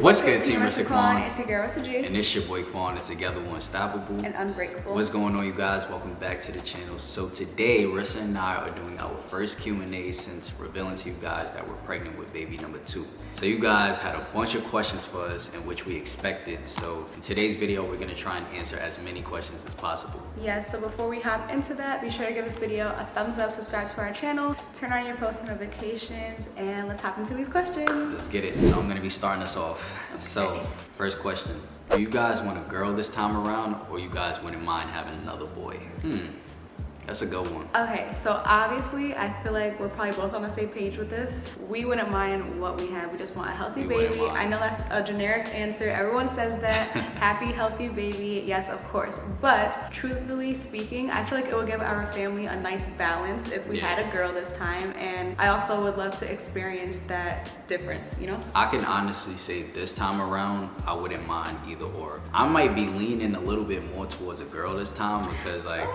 What's good, Team Rissa Quan? It's your girl, Rissa G. And it's your boy Quan. It's Together We're Unstoppable. And Unbreakable. What's going on, you guys? Welcome back to the channel. So today, Rissa and I are doing our first Q&A since revealing to you guys that we're pregnant with baby number 2. So you guys had a bunch of questions for us in which we expected. So in today's video, we're gonna try and answer as many questions as possible. Yes, so before we hop into that, be sure to give this video a thumbs up, subscribe to our channel, turn on your post notifications, and let's hop into these questions. Let's get it. So I'm gonna be starting us off. Okay. So first question, do you guys want a girl this time around, or you guys wouldn't mind having another boy? That's a good one. Okay, so obviously, I feel like we're probably both on the same page with this. We wouldn't mind what we have. We just want a healthy baby. I know that's a generic answer. Everyone says that. Happy, healthy baby. Yes, of course. But truthfully speaking, I feel like it would give our family a nice balance if we had a girl this time. And I also would love to experience that difference, you know? I can honestly say this time around, I wouldn't mind either or. I might be leaning a little bit more towards a girl this time because like,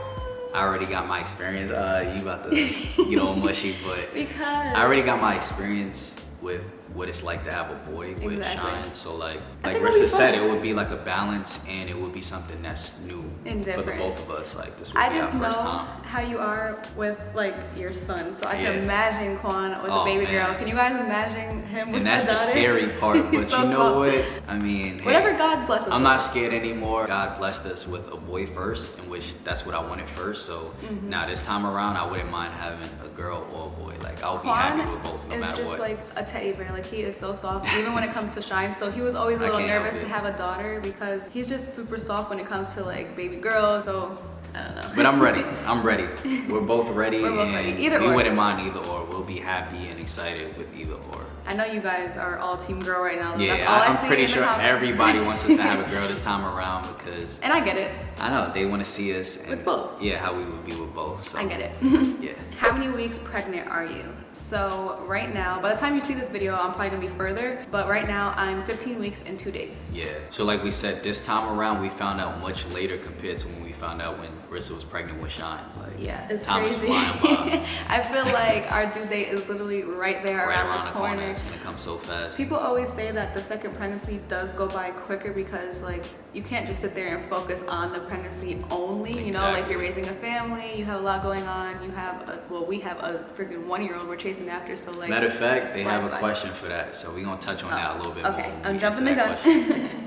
I already got my experience. You about to get all mushy, but because I already got my experience with what it's like to have a boy with Shine. So like Rissa said, it would be like a balance, and it would be something that's new for the both of us. Like this would be our first time. How you are with like your son, so I can imagine Quan with a baby girl. Can you guys imagine him with a daughter? And that's the scary part. But so you know what? I mean, whatever God blesses. I'm not scared anymore. God blessed us with a boy first, in which that's what I wanted first. So now this time around, I wouldn't mind having a girl or a boy. Like I'll be happy with both, no matter what. It's just like a teddy bear. Like he is so soft, even when it comes to Shine. So he was always a little nervous to have a daughter because he's just super soft when it comes to like baby girls. So I don't know. But I'm ready. I'm ready. We're both ready. We're both ready. Either or. We wouldn't mind either or. We'll be happy and excited with either or. I know you guys are all team girl right now. Yeah, that's all I'm pretty sure everybody wants us to have a girl this time around because. And I get it. I know they want to see us with both. Yeah, how we would be with both. So. I get it. Yeah. How many weeks pregnant are you? So right now, by the time you see this video, I'm probably gonna be further, but right now I'm 15 weeks and 2 days. Yeah, so like we said, this time around, we found out much later compared to when we found out when Rissa was pregnant with Shine. Like, yeah, it's time crazy. Is flying by. I feel like our due date is literally right there, right around the corner. It's gonna come so fast. People always say that the second pregnancy does go by quicker because like, you can't just sit there and focus on the pregnancy only, you know, like you're raising a family, you have a lot going on, you have we have a freaking 1-year-old we're chasing after, so like. Matter of fact, they have a question for that, so we're gonna touch on that a little bit more. Okay, I'm jumping the gun.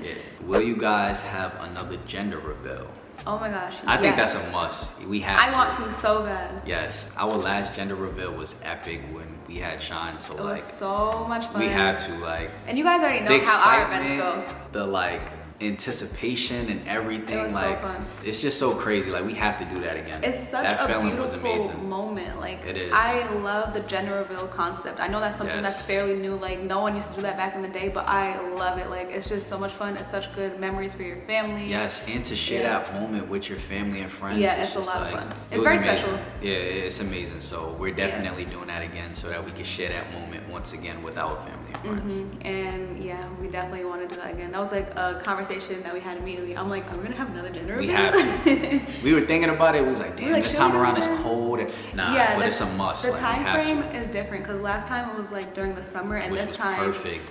Yeah. Will you guys have another gender reveal? Oh my gosh. I think that's a must. We have to. I want to so bad. Yes. Our last gender reveal was epic when we had Shine, so it like. was so much fun. We had to like. And you guys already know how our events go. The like anticipation and everything, it was like so fun. It's just so crazy. Like we have to do that again. It's such that a feeling beautiful was amazing. moment. Like it is. I love the gender reveal concept. I know that's something that's fairly new. Like no one used to do that back in the day, but I love it. Like it's just so much fun. It's such good memories for your family. Yes, and to share that moment with your family and friends. Yeah, it's a lot of fun. It's very amazing. special. Yeah, it's amazing. So we're definitely doing that again so that we can share that moment once again with our family and friends. And yeah, we definitely want to do that again. That was like a conversation that we had immediately. I'm like, are we gonna have another gender reveal? We have to. We were thinking about it. It was like, damn, this time around it's cold. Nah, yeah, but it's a must. The like, time frame is different because last time it was like during the summer, and this time perfect.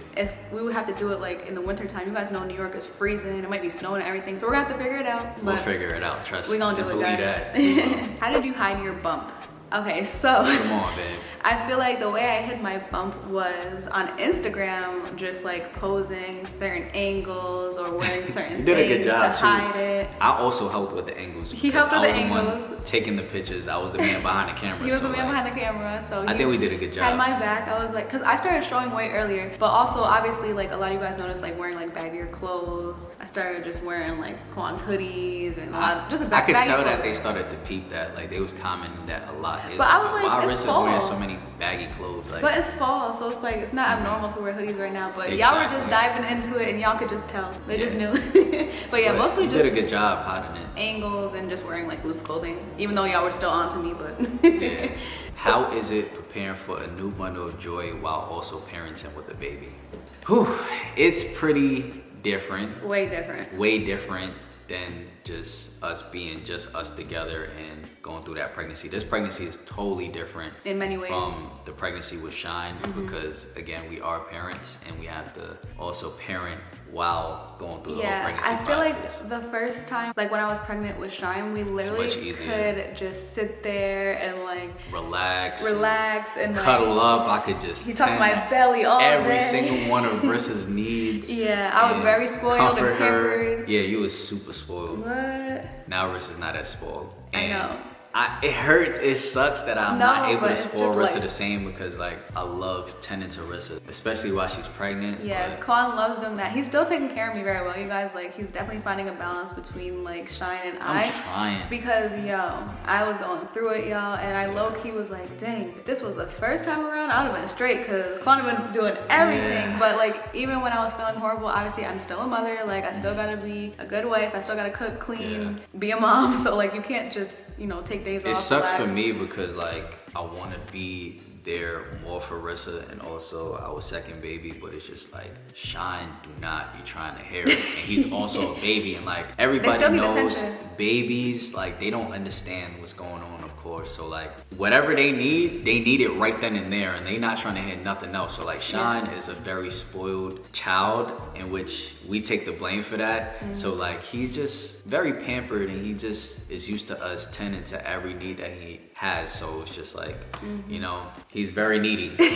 We would have to do it like in the winter time. You guys know New York is freezing. It might be snowing and everything, so we're gonna have to figure it out. We'll figure it out. Trust me. We're gonna do it, guys. That. How did you hide your bump? Okay, so come on, babe. I feel like the way I hid my bump was on Instagram, just like posing certain angles or wearing certain you did a good job to hide it. I also helped with the angles. He helped with the angles. I was the one taking the pictures. I was the man behind the camera. He was the man behind the camera, so I think we did a good job. Had my back. I was like, cause I started showing way earlier, but also obviously like a lot of you guys noticed like wearing like baggier clothes. I started just wearing like Quan's hoodies and just a I could tell that they started to peep that. Like they was commenting that a lot. But I was like, it's fall. Wearing so many baggy clothes. Like, but it's fall, so it's like it's not abnormal to wear hoodies right now. But y'all were just diving into it, and y'all could just tell. They just knew. But yeah, mostly just did a good job hiding it. Angles and just wearing like loose clothing, even though y'all were still on to me. But yeah. How is it preparing for a new bundle of joy while also parenting with a baby? Whew, it's pretty different. Way different. Way different than just us being just us together and going through that pregnancy. This pregnancy is totally different in many ways from the pregnancy with Shine, because again, we are parents and we have to also parent while going through the whole pregnancy process. I feel like the first time, like when I was pregnant with Shine, we literally could just sit there and like relax and cuddle up. I could just he touched my belly all every day. single one of Rissa's needs. Yeah, I was very spoiled and pampered. Her. Yeah, you was super spoiled. What? Now Rissa's not as spoiled. And I know. It hurts. It sucks that I'm not able to spoil Rissa like, the same, because like I love tending to Rissa, especially while she's pregnant. Yeah, Quan loves doing that. He's still taking care of me very well, you guys. Like he's definitely finding a balance between like Shine and I'm trying. Because I was going through it, y'all, and I low key was like, dang, if this was the first time around, I would have been straight, because Quan had been doing everything. Yeah. But like even when I was feeling horrible, obviously I'm still a mother. Like I still gotta be a good wife. I still gotta cook, clean, be a mom. So like you can't just take days off. It sucks for me because like I want to be there more for Rissa and also our second baby, but it's just like Shine do not be trying to hear it, and he's also a baby, and like everybody knows babies, like they don't understand what's going on, of course. So like whatever they need it right then and there, and they not trying to hear nothing else. So like Shine is a very spoiled child, in which we take the blame for that. So like he's just very pampered, and he just is used to us tending to every need that he has. So it's just like he's very needy, and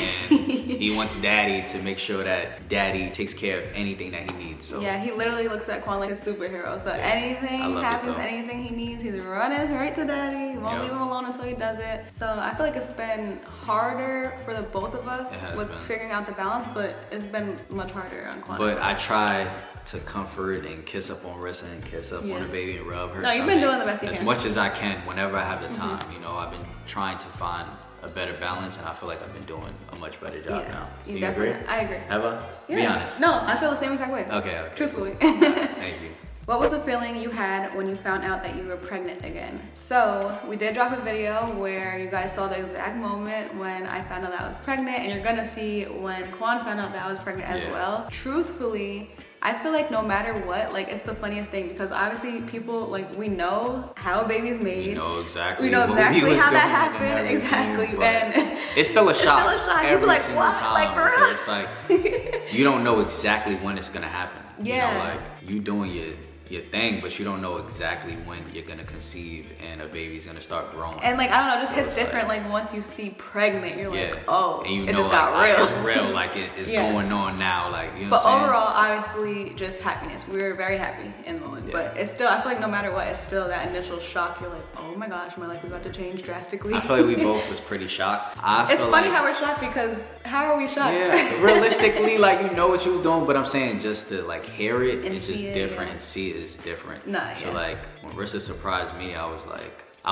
he wants daddy to make sure that daddy takes care of anything that he needs. So yeah, he literally looks at Quan like a superhero. So anything happens, anything he needs, he's running right to daddy. He won't leave him alone until he does it. So I feel like it's been harder for the both of us with figuring out the balance, but it's been much harder on Quan. But I try to comfort and kiss up on Rissa and kiss up on the baby and rub her stomach. You've been doing the best you can. As much as I can whenever I have the time. I've been trying to find a better balance, and I feel like I've been doing a much better job now. Do you agree? I agree. Have I? Yeah. Be honest. No, I feel the same exact way. Okay. Truthfully. Thank you. What was the feeling you had when you found out that you were pregnant again? So we did drop a video where you guys saw the exact moment when I found out that I was pregnant, and you're gonna see when Quan found out that I was pregnant as well. Truthfully, I feel like no matter what, like it's the funniest thing, because obviously people, like, we know how a baby's made. We know exactly how that happened. Exactly. And it's still a shock. It's still a shock. Every like, single what? time. Like, for real? It's like you don't know exactly when it's gonna happen. Yeah. Like you doing your thing, but you don't know exactly when you're gonna conceive and a baby's gonna start growing. And like, I don't know, just hits different. Like once you see pregnant, you're like, oh, and it just got real. It's real, like it's going on now, like you know but what I'm overall, obviously, just happiness. We were very happy in the moment, but it's still, I feel like no matter what, it's still that initial shock. You're like, oh my gosh, my life is about to change drastically. I feel like we both was pretty shocked. It's funny how we're shocked, because how are we shocked? Yeah, realistically, like you know what you was doing, but I'm saying just to like hear it, it's just different, and see it is different. So like when Rissa surprised me, I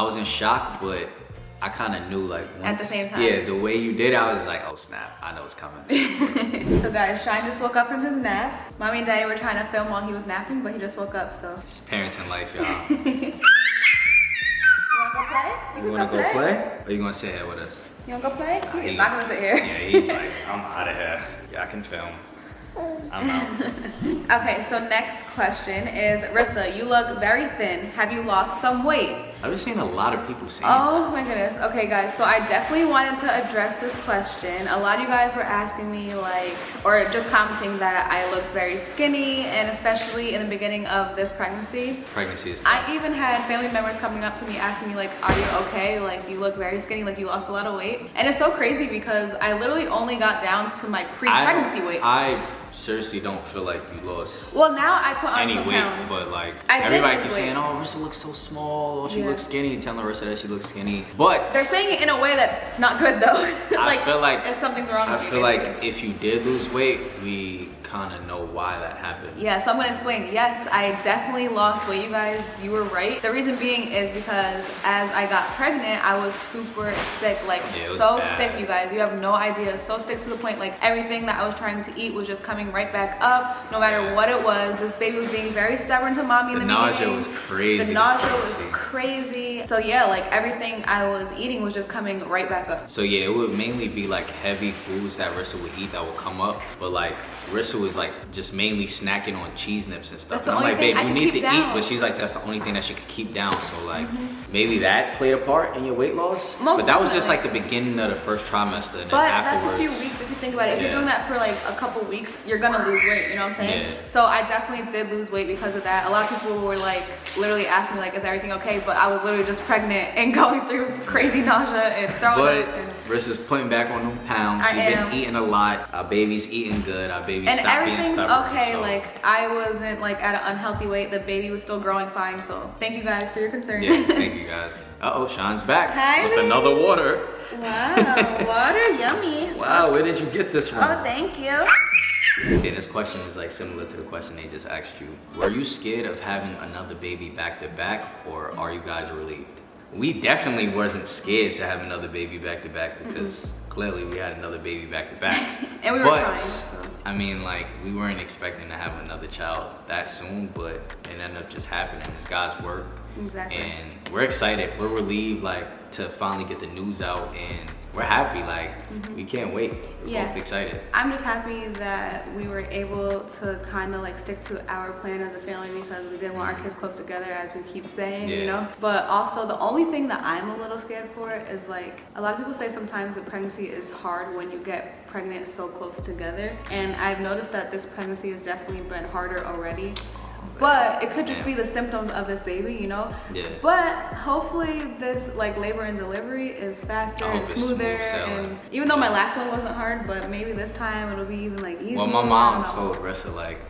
was in shock, but I kind of knew like once, at the same time. Yeah, the way you did it, I was just like, oh snap, I know it's coming. So guys, Shine just woke up from his nap. Mommy and Daddy were trying to film while he was napping, but he just woke up, so. It's parenting life, y'all. You wanna go play? You wanna go play? Or you gonna sit here with us? You wanna go play? He's not gonna sit here. Yeah, he's like, I'm out of here. Yeah, I can film. I'm out. Okay, so next question is, Rissa, you look very thin. Have you lost some weight? I've been seeing a lot of people saying Oh my goodness. Okay guys, so I definitely wanted to address this question. A lot of you guys were asking me like, or just commenting that I looked very skinny, and especially in the beginning of this pregnancy. Pregnancy is tough. I even had family members coming up to me asking me like, are you okay? Like you look very skinny, like you lost a lot of weight. And it's so crazy because I literally only got down to my pre-pregnancy weight. I seriously don't feel like you lost well, now I put on any some weight, pounds. but like I everybody keeps saying, oh, Rissa looks so small, she looks skinny, telling Rissa that she looks skinny, but they're saying it in a way that's not good though. Like, I feel like if something's wrong with you. I feel like if you did lose weight, we kind of know why that happened. Yeah, so I'm gonna explain. Yes, I definitely lost weight, you guys. You were right. The reason being is because as I got pregnant, I was super sick, like so sick, you guys. You have no idea. So sick to the point like everything that I was trying to eat was just coming right back up, no matter what it was. This baby was being very stubborn to mommy in the beginning. The nausea was crazy. The nausea was crazy. So yeah, like everything I was eating was just coming right back up. So yeah, it would mainly be like heavy foods that Rissa would eat that would come up, but like Rissa was like just mainly snacking on cheese nips and stuff. That's the And I'm only like, thing babe, I you can need keep to down. eat. But she's like, that's the only thing that she could keep down. So like, maybe that played a part in your weight loss. Most But that was just definitely. like the beginning of the first trimester. And But then that's afterwards, a few weeks if you think about it. If Yeah. you're doing that for like a couple weeks, you're gonna lose weight, you know what I'm saying? Yeah. So I definitely did lose weight because of that. A lot of people were like literally asking me like, is everything okay? But I was literally just pregnant and going through crazy nausea and throwing But up. And Rissa's putting back on them pounds. I She's am. been eating a lot. Our baby's eating good. Our baby and stopped being everything's stubborn. okay. So. Like I wasn't like at an unhealthy weight. The baby was still growing fine. So thank you guys for your concern. Yeah, thank you guys. Uh-oh, Sean's back Hi, with baby. another water. Wow, water, yummy. Wow, where did you get this from? Oh, thank you. Okay, this question is like similar to the question they just asked you. Were you scared of having another baby back to back, or are you guys relieved? We definitely wasn't scared to have another baby back to back because clearly we had another baby back to back. And we were trying. So. I mean, like, we weren't expecting to have another child that soon, but it ended up just happening. It's God's work. Exactly. And we're excited. We're relieved, like, to finally get the news out, and we're happy. Like, we can't wait. We're both excited. I'm just happy that we were able to kind of like stick to our plan as a family because we didn't want our kids close together, as we keep saying, you know? But also, the only thing that I'm a little scared for is like, a lot of people say sometimes that pregnancy is hard when you get pregnant so close together. And I've noticed that this pregnancy has definitely been harder already. But it could just be the symptoms of this baby, you know? Yeah. But hopefully this like labor and delivery is faster I hope and it's smooth smoother. sailing. And even though my last one wasn't hard, but maybe this time it'll be even like easier. Well, my I mom don't know. told Ressa, like,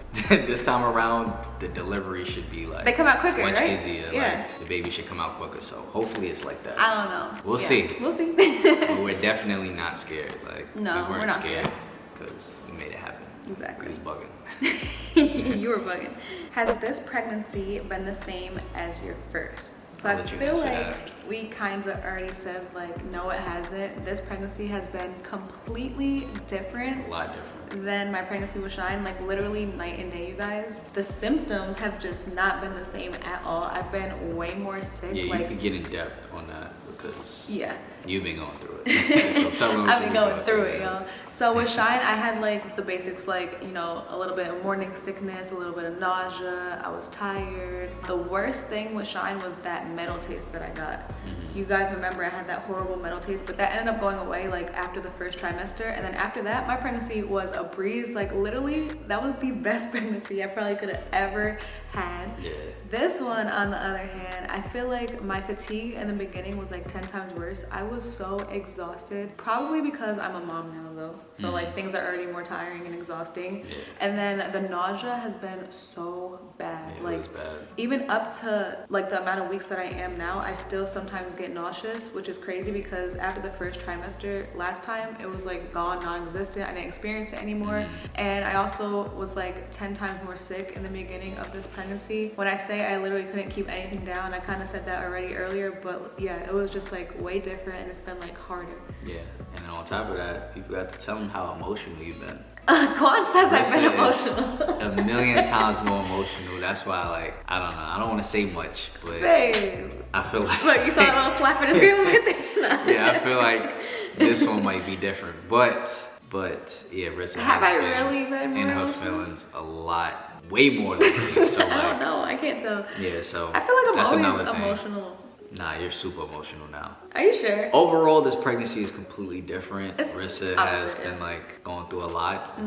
this time around, the delivery should be like... They come out quicker, much right? easier. Yeah. Like, the baby should come out quicker. So hopefully it's like that. I don't know. We'll see. We'll see. But we're definitely not scared. Like, No, we weren't we're not scared because we made it happen. Exactly. We was bugging. You were bugging. Has this pregnancy been the same as your first? So I'll I let you feel answer like that. we kind of already said like, no, it hasn't. This pregnancy has been completely different A lot different. than my pregnancy with Shine, like literally night and day, you guys. The symptoms have just not been the same at all. I've been way more sick. Yeah, like, you could get in depth on that because yeah. you've been going through it. So tell them what I've you've been going through it, y'all. So with Shine, I had like the basics, like, you know, a little bit of morning sickness, a little bit of nausea. I was tired. The worst thing with Shine was that metal taste that I got. You guys remember I had that horrible metal taste, but that ended up going away like after the first trimester. And then after that, my pregnancy was a breeze. Like literally, that was the best pregnancy I probably could have ever had. Yeah. This one, on the other hand, I feel like my fatigue in the beginning was like 10 times worse. I was so exhausted, probably because I'm a mom now though. So like things are already more tiring and exhausting. Yeah. And then the nausea has been so bad. It like was bad. even up to like the amount of weeks that I am now, I still sometimes get nauseous, which is crazy because after the first trimester last time, it was like gone, non-existent. I didn't experience it anymore. And I also was like 10 times more sick in the beginning of this pregnancy. When I say I literally couldn't keep anything down, I kind of said that already earlier, but yeah, it was just like way different and it's been like harder. Yeah. And then on top of that, you forgot to tell them how emotional you've been. Quan says I've been Rissa is emotional. a million times more emotional. That's why, like, I don't know. I don't want to say much, but Babe. I feel like... Look, you saw a little slap in his ear right there? Yeah, I feel like this one might be different. But yeah, Rissa Have has I been really been in more her emotional? feelings a lot. Way more than me. So, I don't like, know. I can't tell. yeah, so I feel like I'm that's always another thing. emotional. Nah, you're super emotional now. Are you sure? Overall, this pregnancy is completely different. It's Rissa has opposite, been like going through a lot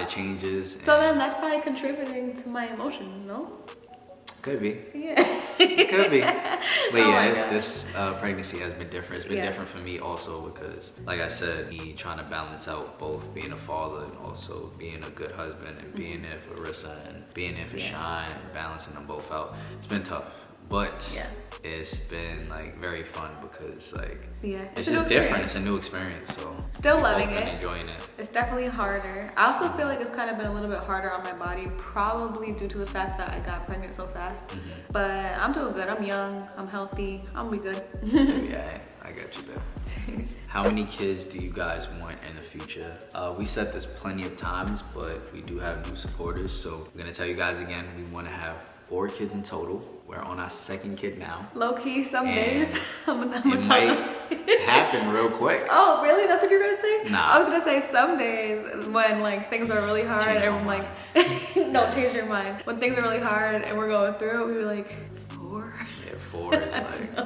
of changes. So and then that's probably contributing to my emotions, no? could be, Yeah. could be. But Oh yeah, my it's, God. this pregnancy has been different. It's been Yeah. different for me also because, like I said, me trying to balance out both being a father and also being a good husband and being there for Rissa and being there for Shine and balancing them both out. It's been tough. But Yeah. it's been like very fun because like Yeah. it's a new just different. experience. It's a new experience. So Still we've both loving been it. enjoying it. It's definitely harder. I also feel like it's kind of been a little bit harder on my body, probably due to the fact that I got pregnant so fast. But I'm doing good. I'm young. I'm healthy. I'm be good. Yeah, I got you, babe. How many kids do you guys want in the future? We said this plenty of times, but we do have new supporters. So I'm gonna tell you guys again, we want to have 4 kids in total. We're on our 2nd kid now. Low key, some days. It might happen real quick. Oh, really? That's what you're gonna say? Nah. I was gonna say some days when like things are really hard Change and my I'm like, don't change your mind. When things are really hard and we're going through it, we were like, 4? Yeah, 4 is like...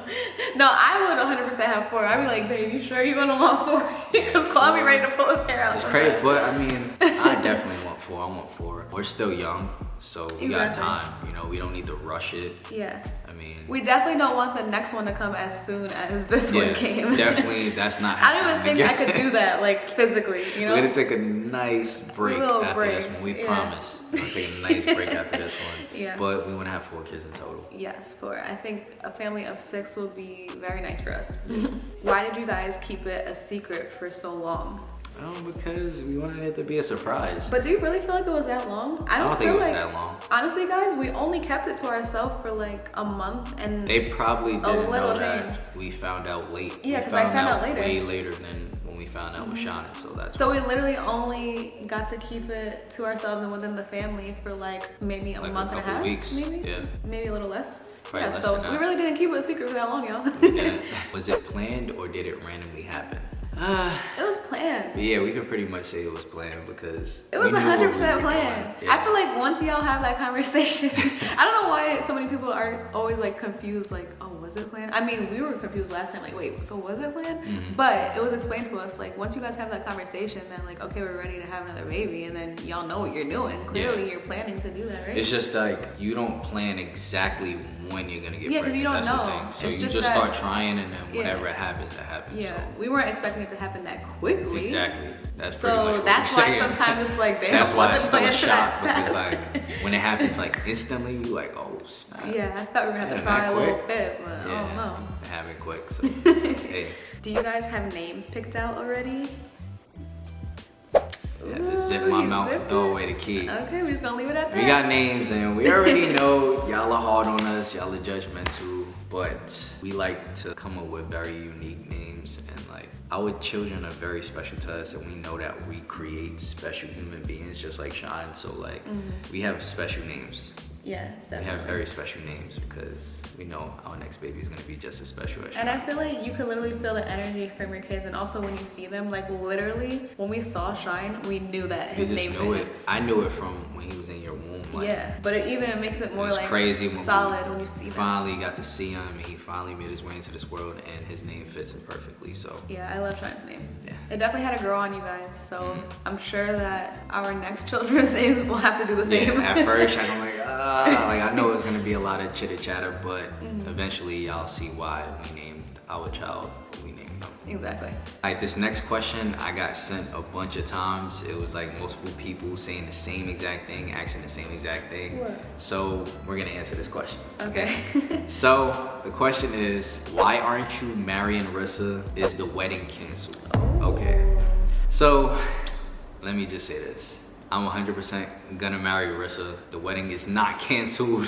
No, I would 100% have 4. I'd be like, babe, you sure you're gonna want 4? Because Kwame be ready to pull his hair out. It's crazy, but I mean, I definitely want 4. I want 4. We're still young, so we got time. You know, we don't need to rush it. Yeah. I mean, we definitely don't want the next one to come as soon as this one came. Definitely, that's not I don't happening. even think I could do that, like physically, you know? We're gonna take a nice break after this one. We yeah. promise. We're gonna take a nice break after this one. Yeah. But we wanna have 4 kids in total. Yes, 4. I think a family of 6 will be very nice for us. Why did you guys keep it a secret for so long? Because we wanted it to be a surprise. But do you really feel like it was that long? I don't think it was that long. Honestly, guys, we only kept it to ourselves for like a month, and they probably didn't know change. that we found out late. Yeah, because I found out later. Way later than when we found out with Shine, so that's so why. we literally only got to keep it to ourselves and within the family for like maybe a month and a half, weeks. maybe, yeah, maybe a little less. Probably yeah, less so than that. we really didn't keep it a secret for that long, y'all. Was it planned or did it randomly happen? It was planned. Yeah, we could pretty much say it was planned because it was 100% planned. Yeah. I feel like once y'all have that conversation, I don't know why so many people are always like confused, like, oh, was it planned? I mean, we were confused last time, like, wait, so was it planned? Mm-hmm. But it was explained to us, like, once you guys have that conversation, then like, okay, we're ready to have another baby, and then y'all know what you're doing. Clearly, you're planning to do that, right? It's just like you don't plan exactly when you're gonna get pregnant. Yeah, because you don't That's know. The thing. So it's you just start trying, and then whatever happens, it happens. Yeah, so. we weren't expecting it to happen that quickly. Exactly. That's pretty much what that's we're why saying. sometimes it's like, damn, that's why it's still a planned shock that because fast. like when it happens like instantly, you like, oh snap. Yeah, I thought we were gonna have to cry a little bit, but yeah, oh no. It happened quick. So hey. Do you guys have names picked out already? Yeah, to zip my mouth and throw away the key. Okay, we're just gonna leave it at that. We got names and we already know y'all are hard on us, y'all are judgmental, but we like to come up with very unique names, and like our children are very special to us, and we know that we create special human beings just like Shine, so like we have special names. Yeah, definitely. We have very special names because we know our next baby is gonna be just as special as Shine. And I feel like you can literally feel the energy from your kids, and also when you see them, like literally, when we saw Shine, we knew that his name. Knew it. I knew it from when he was in your womb. Like, yeah, but it even makes it more like crazy when solid when you see them. Finally got to see him, and he finally made his way into this world, and his name fits him perfectly. So yeah, I love Shine's name. Yeah, it definitely had to grow on you guys. So I'm sure that our next children's names will have to do the same. Yeah, at first I'm like, like I know it's gonna be a lot of chitter chatter, but eventually y'all see why we named our child what we named him. Exactly. Alright, this next question I got sent a bunch of times. It was like multiple people saying the same exact thing, asking the same exact thing. What? So we're gonna answer this question. Okay. So the question is, why aren't you marrying Rissa? Is the wedding canceled? Okay. So let me just say this. I'm 100% gonna marry Rissa. The wedding is not canceled.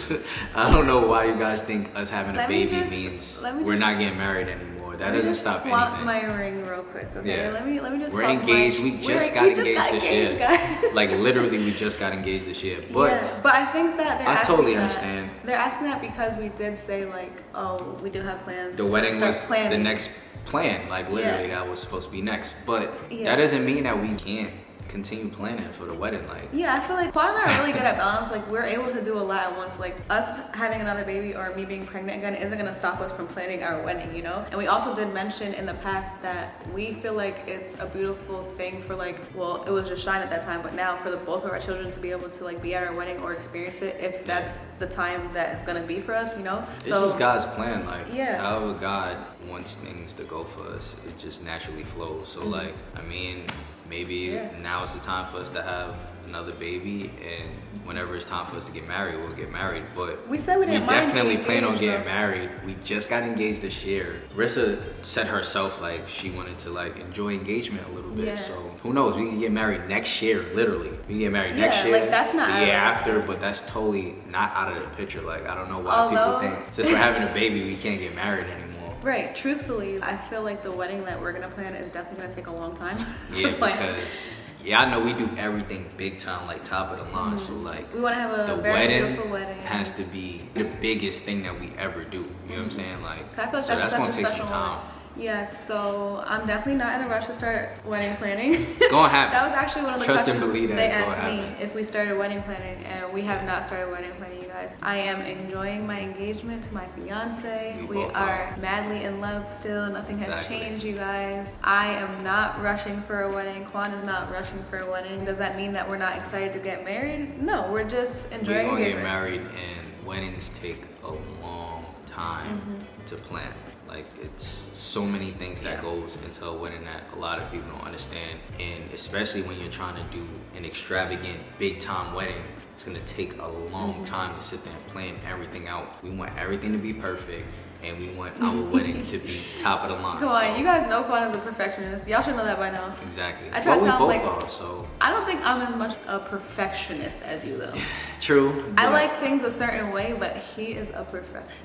I don't know why you guys think us having a baby means we're not getting married anymore. That doesn't stop anything. Let me just flaunt my ring real quick, okay? Yeah. Let me just We're talk engaged. We just got engaged this year. Guys. Like literally, we just got engaged this year. But yeah, but I think that they're I asking totally that. understand. They're asking that because we did say like, oh, we do have plans. The wedding was planning. the next plan. Like literally, that was supposed to be next. But Yeah. that doesn't mean that we can't continue planning for the wedding. Like Yeah, I feel like Paul and I are really good at balance. Like we're able to do a lot at once. Like us having another baby or me being pregnant again isn't gonna stop us from planning our wedding, you know? And we also did mention in the past that we feel like it's a beautiful thing for like, well, it was just Shine at that time, but now for the both of our children to be able to like be at our wedding or experience it if that's the time that it's gonna be for us, you know? it's just God's plan. Like Yeah. however God wants things to go for us, it just naturally flows. So like, I mean, maybe now is the time for us to have another baby, and whenever it's time for us to get married, we'll get married. But we said we didn't mind definitely being plan on engaged, getting though. married. We just got engaged this year. Rissa said herself like she wanted to like enjoy engagement a little bit. Yeah. So who knows? We can get married next year, literally. We can get married next year. Like that's not the year out of after, but that's totally not out of the picture. Like I don't know why people think since we're having a baby we can't get married anymore. Right, truthfully, I feel like the wedding that we're gonna plan is definitely gonna take a long time to Yeah, plan. because yeah, I know we do everything big time, like top of the line. So like we want to have a the very wedding beautiful wedding. has to be the biggest thing that we ever do. You know what I'm saying? Like, I feel like so that's such gonna a take some special time. moment. Yes, so I'm definitely not in a rush to start wedding planning. It's gonna happen. That was actually one of the Trust and questions believe that they it's gonna asked me happen. if we started wedding planning, and we have not started wedding planning, you guys. I am enjoying my engagement to my fiance. We We both are are. madly in love still. Nothing has Exactly. changed, you guys. I am not rushing for a wedding. Quan is not rushing for a wedding. Does that mean that we're not excited to get married? No, we're just We're enjoying gonna get engagement. married, and weddings take a long time Mm-hmm. to plan. Like, it's so many things that Yeah. goes into a wedding that a lot of people don't understand, and especially when you're trying to do an extravagant, big time wedding, it's gonna take a long Mm-hmm. time to sit there and plan everything out. We want everything to be perfect, and we want our wedding to be top of the line. Come So, on, you guys know Quan is a perfectionist. Y'all should know that by now. exactly. I try Well, to we tell him, both like- are, so I don't think I'm as much a perfectionist as you, though. true. I but- like things a certain way, but he is a perfectionist.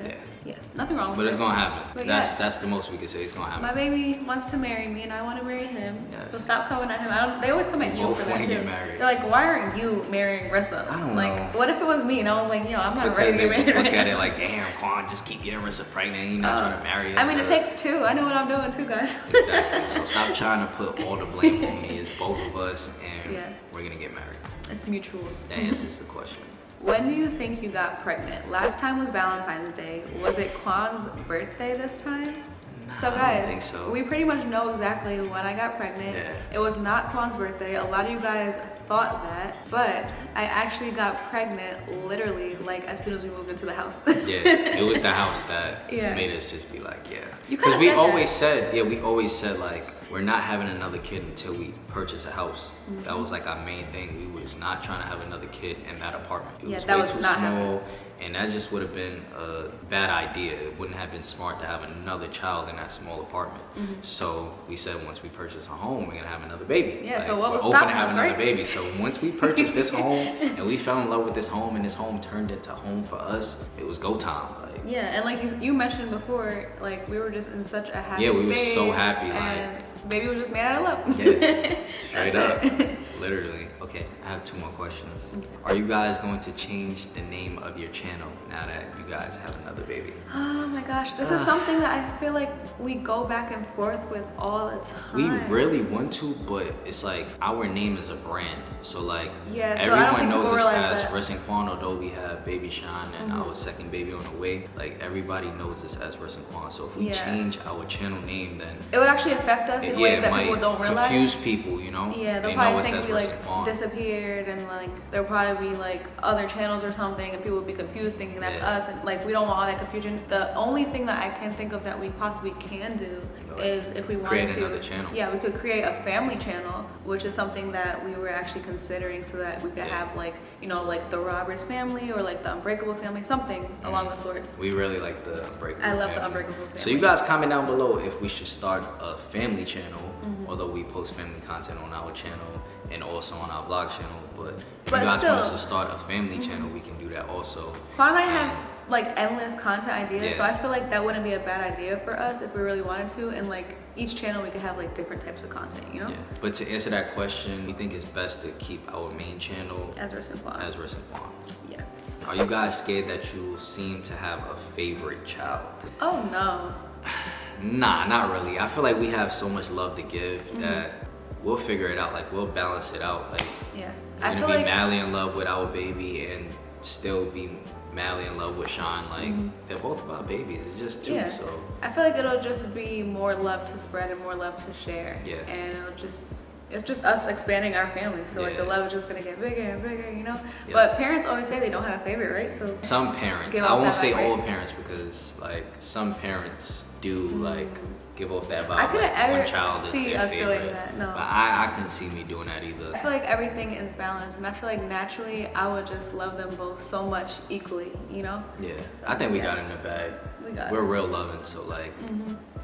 Okay. Yeah. Nothing wrong with But it's it. gonna happen. But That's yes. that's the most we can say. It's gonna happen. My baby wants to marry me, and I want to marry him. Yes. So stop coming at him. They always come at We you both for that wanna too. get married. They're like, "Why aren't you marrying Rissa?" I don't like, know. what if it was me? And I was like, "Yo, I'm not Because ready to they get just married." look right at it now. like, damn, Quan, just keep getting Rissa pregnant. You're not trying to marry her. I mean, it takes two. I know what I'm doing too, guys. Exactly. So stop trying to put all the blame on me. It's both of us, and Yeah. we're gonna get married. It's mutual. That answers the question. When do you think you got pregnant? Last time was Valentine's Day. Was it Quan's birthday this time? So I don't guys, think so. we pretty much know exactly when I got pregnant. Yeah. It was not Quan's birthday. A lot of you guys thought that, but I actually got pregnant literally like as soon as we moved into the house. Yeah, it was the house that Yeah. made us just be like, yeah. You Because kinda we said always said, we always said like, we're not having another kid until we purchase a house. Mm-hmm. That was like our main thing. We was not trying to have another kid in that apartment. It Yeah, was that way was too not small, happening. and that just would have been a bad idea. It wouldn't have been smart to have another child in that small apartment. So we said once we purchase a home, we're gonna have another baby. Yeah, so what was we're open to stopping have us, another right? baby. So once we purchased this home and we fell in love with this home, and this home turned into home for us, it was go time. Like, Yeah, and like you mentioned before, like we were just in such a happy Yeah, we were space, so happy, like- and baby was just made out of love. Yeah, straight up, That's literally. Okay, I have two more questions. Are you guys going to change the name of your channel now that you guys have another baby? Oh my gosh, this is something that I feel like we go back and forth with all the time. We really want to, but it's like our name is a brand. So like Yeah, so I don't everyone think knows people us realize as that. Riss and Quan, although we have baby Sean and our second baby on the way. Like everybody knows us as Riss and Quan. So if we Yeah. change our channel name, then It would actually affect us in ways it that might people don't realize. confuse people, you know? Yeah, they'll they know probably us think as we Riss like and Quan. disappeared, and like there'll probably be like other channels or something, and people would be confused thinking that's Yeah. us, and like we don't want all that confusion. The only thing that I can think of that we possibly can do Like, is if we wanted create to another channel. Yeah, we could create a family channel, which is something that we were actually considering, so that we could Yeah. have like like the Roberts family or like the Unbreakable family, something along the sorts. We really like the Unbreakable I love the family. Unbreakable family. So you guys comment down below if we should start a family channel, Mm-hmm. although we post family content on our channel and also on our vlog channel. But if But you guys still- Mm-hmm. want us to start a family channel, we can do that also. Quan and I have like endless content ideas, so Yeah. I feel like that wouldn't be a bad idea for us if we really wanted to. And like each channel, we could have like different types of content, Yeah. But to answer that question, we think it's best to keep our main channel As Riss and Quan. as Riss and Quan. Yes. Are you guys scared that you seem to have a favorite child? Oh no. Nah, not really. I feel like we have so much love to give Mm-hmm. that we'll figure it out. Like we'll balance it out. Like Yeah. we're I gonna feel be like madly in love with our baby and still be madly in love with Sean. Like they're both about babies. It's just two. Mm-hmm. yeah. So I feel like it'll just be more love to spread and more love to share. Yeah. And it's just us expanding our family. So like the Yeah. love is just gonna get bigger and bigger, Yeah. But parents always say they don't have a favorite, right? So some parents, Give I off won't that say vibe, all right? parents because like some parents do like give off that vibe. I couldn't like, ever one child is see their us doing favorite. that, no. But I couldn't see me doing that either. I feel like everything is balanced, and I feel like naturally I would just love them both so much equally, Yeah, I think we yeah. got it in the bag. We got We're it. real loving, so like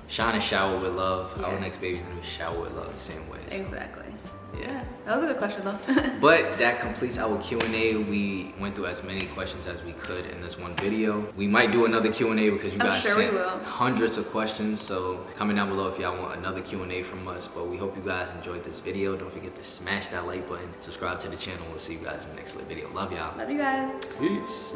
Sean is showered with love. Our Yeah. next baby's gonna be showered with love the same way. So. Exactly. Yeah, that was a good question though. But that completes our Q&A. We went through as many questions as we could in this one video. We might do another Q&A because you guys sent hundreds of questions. So comment down below if y'all want another Q&A from us. But we hope you guys enjoyed this video. Don't forget to smash that like button, subscribe to the channel. We'll see you guys in the next video. Love y'all. Love you guys. Peace.